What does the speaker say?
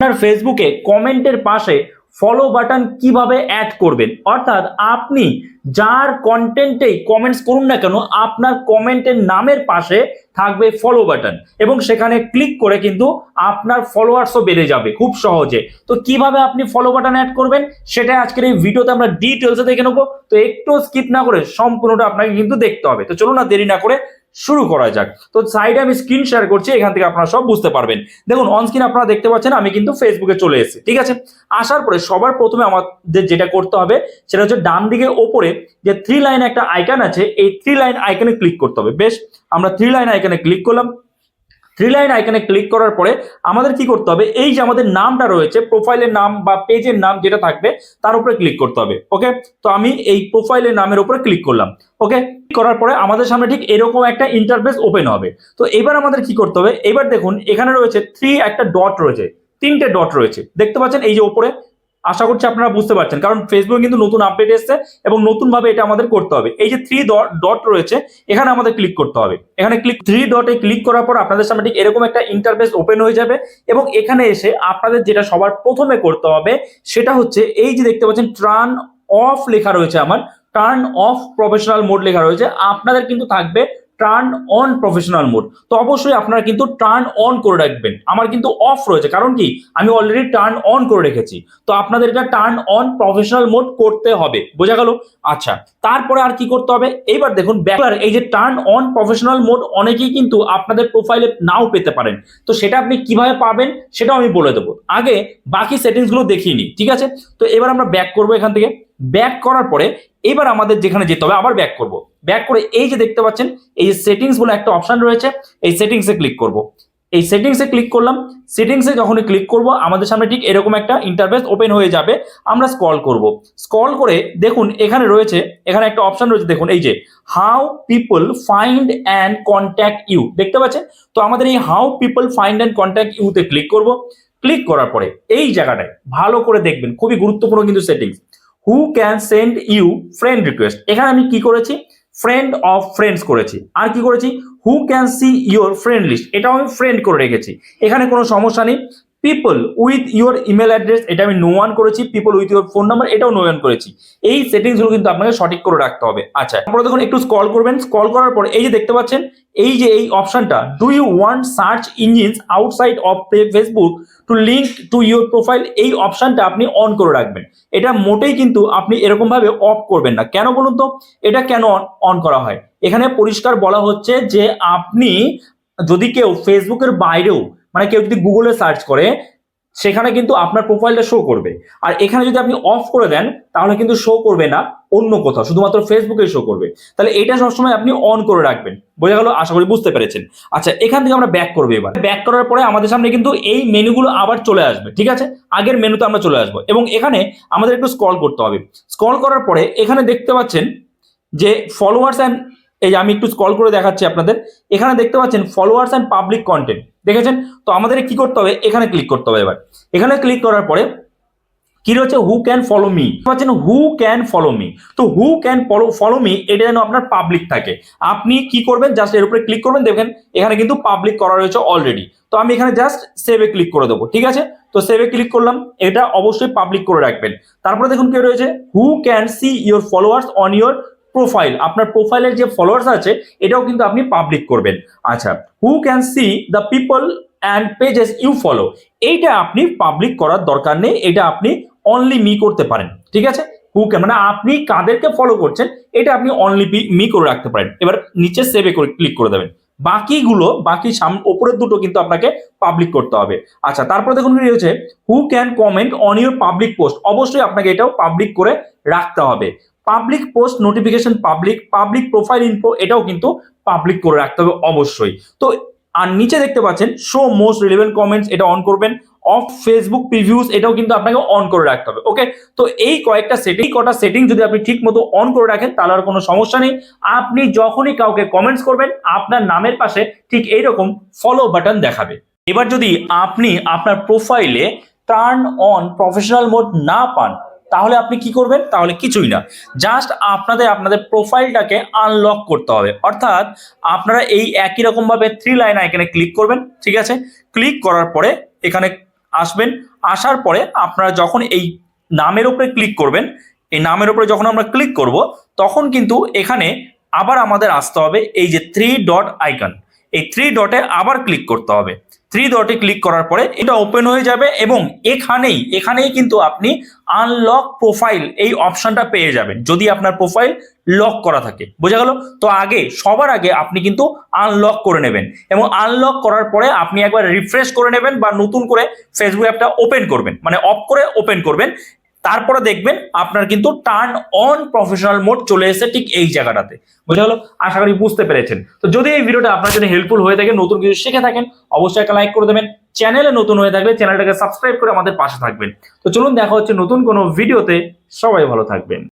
আপনার ফেসবুকে কমেন্টের পাশে ফলো বাটন কিভাবে অ্যাড করবেন, অর্থাৎ আপনি যার কন্টেন্টেই কমেন্টস করুন না কেন আপনার কমেন্টের নামের পাশে থাকবে ফলো বাটন এবং সেখানে ক্লিক করে কিন্তু আপনার ফলোয়ার্সও বেড়ে যাবে খুব সহজে। তো কিভাবে আপনি ফলো বাটন অ্যাড করবেন সেটা আজকের এই ভিডিওতে আমরা ডিটেলসে দেখে নেবো। তো একটু স্কিপ না করে সম্পূর্ণটা আপনাকে কিন্তু দেখতে হবে। তো চলুন না দেরি না করে শুরু করা যাক। তো সাইডে আমি স্ক্রিন শেয়ার করছি, এখান থেকে আপনারা সব বুঝতে পারবেন। দেখুন অন স্ক্রিন আপনারা দেখতে পাচ্ছেন আমি কিন্তু ফেসবুকে চলে এসেছি, ঠিক আছে। আসার পরে সবার প্রথমে আমাদের যেটা করতে হবে সেটা হচ্ছে ডান দিকে ওপরে যে থ্রি লাইন একটা আইকন আছে, এই থ্রি লাইন আইকনে ক্লিক করতে হবে। বেশ, আমরা থ্রি লাইন আইকনে ক্লিক করলাম। থ্রি লাইন আইকনে ক্লিক করার পরে আমাদের কি করতে হবে, এই যে আমাদের নামটা রয়েছে প্রোফাইলের নাম বা পেজের নাম যেটা থাকবে তার উপরে ক্লিক করতে হবে। ওকে, তো আমি এই প্রোফাইলের নামের উপরে ক্লিক করলাম। ওকে, করার পরে আমাদের সামনে ঠিক এরকম একটা ইন্টারফেস ওপেন হবে। তো এবার আমাদের কি করতে হবে, এবার দেখুন এখানে রয়েছে থ্রি একটা ডট রয়েছে, তিনটে ডট রয়েছে দেখতে পাচ্ছেন এই যে উপরে। আশা করছি আপনারা বুঝতে পারছেন, কারণ ফেসবুক কিন্তু নতুন আপডেট এসেছে এবং নতুন ভাবে এটা আমাদের করতে হবে। এই যে থ্রি ডট রয়েছে এখানে আমাদের ক্লিক করতে হবে। এখানে ক্লিক থ্রি ডটে ক্লিক করার পর আপনাদের সামনে ঠিক এরকম একটা ইন্টারফেস ওপেন হয়ে যাবে এবং এখানে এসে আপনাদের যেটা সবার প্রথমে করতে হবে সেটা হচ্ছে এই যে দেখতে পাচ্ছেন টার্ন অফ লেখা রয়েছে, আমার টার্ন অফ প্রফেশনাল মোড লেখা রয়েছে, আপনাদের কিন্তু থাকবে টার্ন অন প্রফেশনাল মোড। তো অবশ্যই আপনারা কিন্তু টার্ন অন করে রাখবেন। আমার কিন্তু অফ রয়েছে, কারণ কি আমি অলরেডি টার্ন অন করে রেখেছি। তো আপনাদের এটা টার্ন অন প্রফেশনাল মোড করতে হবে, বোঝা গেল? আচ্ছা, তারপরে আর কি করতে হবে, এইবার দেখুন ব্যাকলার এই যে টার্ন অন প্রফেশনাল মোড অনেকেই কিন্তু আপনাদের প্রোফাইলে নাও পেতে পারেন। তো সেটা আপনি কিভাবে পাবেন সেটাও আমি বলে দেবো, আগে বাকি সেটিংস গুলো দেখিয়ে নিই, ঠিক আছে। তো এবার আমরা ব্যাক করবো, এখান থেকে ব্যাক করার পরে এবার আমাদের যেখানে যেতে হবে আবার ব্যাক করব। ব্যাক করে এই যে দেখতে পাচ্ছেন এই যে সেটিংস বলে একটা অপশন রয়েছে, এই সেটিংসে ক্লিক করব। এই সেটিংসে ক্লিক করলাম। সেটিংসে যখনই ক্লিক করব আমাদের সামনে ঠিক এরকম একটা ইন্টারফেস ওপেন হয়ে যাবে। আমরা স্ক্রল করব, স্ক্রল করে দেখুন এখানে রয়েছে, এখানে একটা অপশন রয়েছে দেখুন এই যে how people find and contact you, দেখতে পাচ্ছেন। তো আমাদের এই how people find and contact ইউতে ক্লিক করব। ক্লিক করার পরে এই জায়গাটায় ভালো করে দেখবেন, খুবই গুরুত্বপূর্ণ কিন্তু settings, who can send you friend request. এখানে আমি কি করেছি, ফ্রেন্ড অফ ফ্রেন্ডস করেছি। আর কি করেছি, who can see your friend list, এটাও আমি ফ্রেন্ড করে রেখেছি, এখানে কোনো সমস্যা নেই। People with your email address, এটা আমি নো ওয়ান করেছি। People with your phone number, এটাও নো ওয়ান করেছি। এই সেটিংসগুলো কিন্তু আপনাকে সঠিক করে রাখতে হবে। আচ্ছা, তারপরে দেখুন একটু স্ক্রল করবেন। স্ক্রল করার পরে এই যে দেখতে পাচ্ছেন এই যে এই অপশনটা, do you want search engines outside of Facebook to link to your profile, এই অপশনটা আপনি অন করে রাখবেন। এটা মোটেই কিন্তু আপনি এরকম ভাবে অফ করবেন না। কেন বলুন তো, এটা কেন অন করা হয়? এখানে পরিষ্কার বলা হচ্ছে যে আপনি যদি কেউ ফেসবুকের বাইরেও, মানে কেউ যদি গুগলে সার্চ করে সেখানে কিন্তু আপনার প্রোফাইলটা শো করবে। আর এখানে যদি আপনি অফ করে দেন তাহলে কিন্তু শো করবে না অন্য কোথাও, শুধুমাত্র ফেসবুকে শো করবে। তাহলে এটা সবসময় আপনি অন করে রাখবেন, বোঝা গেল? আশা করি বুঝতে পেরেছেন। আচ্ছা, এখান থেকে আমরা ব্যাক করবো। এবার ব্যাক করার পরে আমাদের সামনে কিন্তু এই মেনুগুলো আবার চলে আসবে, ঠিক আছে। আগের মেনুতে আমরা চলে আসবো এবং এখানে আমাদের একটু স্ক্রল করতে হবে। স্ক্রল করার পরে এখানে দেখতে পাচ্ছেন যে ফলোয়ার্স অ্যান্ড, এই যে আমি একটু স্ক্রল করে দেখাচ্ছি আপনাদের, এখানে দেখতে পাচ্ছেন ফলোয়ার্স অ্যান্ড পাবলিক কন্টেন্ট, দেখেছেন? তো আমাদের কি করতে হবে, এখানে ক্লিক করতে হবে। এবার এখানে ক্লিক করার পরে কি রয়েছে, হু ক্যান ফলো মি, পাচ্ছেন হু ক্যান ফলো মি। তো হু ক্যান ফলো মি এটা যেন আপনার পাবলিক থাকে। আপনি কি করবেন, জাস্ট এর উপরে ক্লিক করবেন, দেখবেন এখানে কিন্তু পাবলিক করা রয়েছে অলরেডি। তো আমি এখানে জাস্ট সেভে ক্লিক করে দেবো, ঠিক আছে। তো সেভে ক্লিক করলাম, এটা অবশ্যই পাবলিক করে রাখবেন। তারপরে দেখুন কি রয়েছে, হু can see your followers on your profile, আপনার প্রোফাইলের যে ফলোয়ার্স আছে এটাও কিন্তু আপনি পাবলিক করবেন। আচ্ছা, who can see the people and pages you follow, এইটা আপনি পাবলিক করার দরকার নেই, এটা আপনি অনলি মি করতে পারেন, ঠিক আছে। হু ক্যান মানে আপনি কাদেরকে ফলো করছেন এটা আপনি অনলি মি করে রাখতে পারেন। এবার নিচে সেভে করে ক্লিক করে দেবেন। বাকিগুলো বাকি ওপরের দুটো কিন্তু আপনাকে পাবলিক করতে হবে। আচ্ছা, তারপর দেখুন কি রয়েছে, who can comment on your public post, অবশ্যই আপনাকে এটাও পাবলিক করে রাখতে হবে। Public post notification public, public profile info এটাও কিন্তু পাবলিক করে রাখতে হবে অবশ্যই। তো আর নিচে দেখতে পাচ্ছেন শো মোস্ট রিলেভেন্ট কমেন্টস, এটা অন করবেন। অফ ফেসবুক প্রিভিউস এটাও কিন্তু আপনাকে অন করে রাখতে হবে। ওকে, তো এই কয়েকটা সেটিং যদি আপনি ঠিক মতো অন করে রাখেন তাহলে আর কোনো সমস্যা নেই। আপনি যখনই কাউকে কমেন্টস করবেন আপনার নামের পাশে ঠিক এইরকম ফলো বাটন দেখাবে। এবার যদি আপনি আপনার প্রোফাইলে টার্ন অন প্রফেশনাল মোড না পান তাহলে আপনি কি করবেন, তাহলে কিছুই না, জাস্ট আপনাদের প্রোফাইলটাকে আনলক করতে হবে। অর্থাৎ আপনারা এই একই রকম ভাবে থ্রি লাইন আইকনে ক্লিক করবেন, ঠিক আছে। ক্লিক করার পরে এখানে আসবেন, আসার পরে আপনারা যখন এই নামের উপরে ক্লিক করবেন, এই নামের উপরে যখন আমরা ক্লিক করব তখন কিন্তু এখানে আবার আমাদের আসতে হবে এই যে 3 ডট আইকন, এই 3 ডটে আবার ক্লিক করতে হবে। 3 ডটে ক্লিক করার পরে এটা ওপেন হয়ে যাবে এবং এখানেই কিন্তু আপনি আনলক প্রোফাইল এই অপশনটা পেয়ে যাবেন যদি আপনার প্রোফাইল লক করা থাকে। বোঝা গেল? তো সবার আগে আপনি কিন্তু আনলক করে নেবেন এবং আনলক করার পরে আপনি একবার রিফ্রেশ করে নেবেন বা নতুন করে ফেসবুক অ্যাপটা ওপেন করবেন, মানে অফ করে ওপেন করবেন। তারপরে দেখবেন আপনার কিন্তু টার্ন অন প্রফেশনাল মোড চলে এসেছে ঠিক এই জায়গাটাতে। বুঝা গেল? আশা করি বুঝতে পেরেছেন। তো যদি এই ভিডিওটা আপনার জন্য হেল্পফুল হয়ে থাকে, নতুন কিছু শিখে থাকেন, অবশ্যই একটা লাইক করে দেবেন। চ্যানেলে নতুন হয়ে থাকলে চ্যানেলটাকে সাবস্ক্রাইব করে আমাদের পাশে থাকবেন। তো চলুন দেখা হচ্ছে নতুন কোনো ভিডিওতে। সবাই ভালো থাকবেন।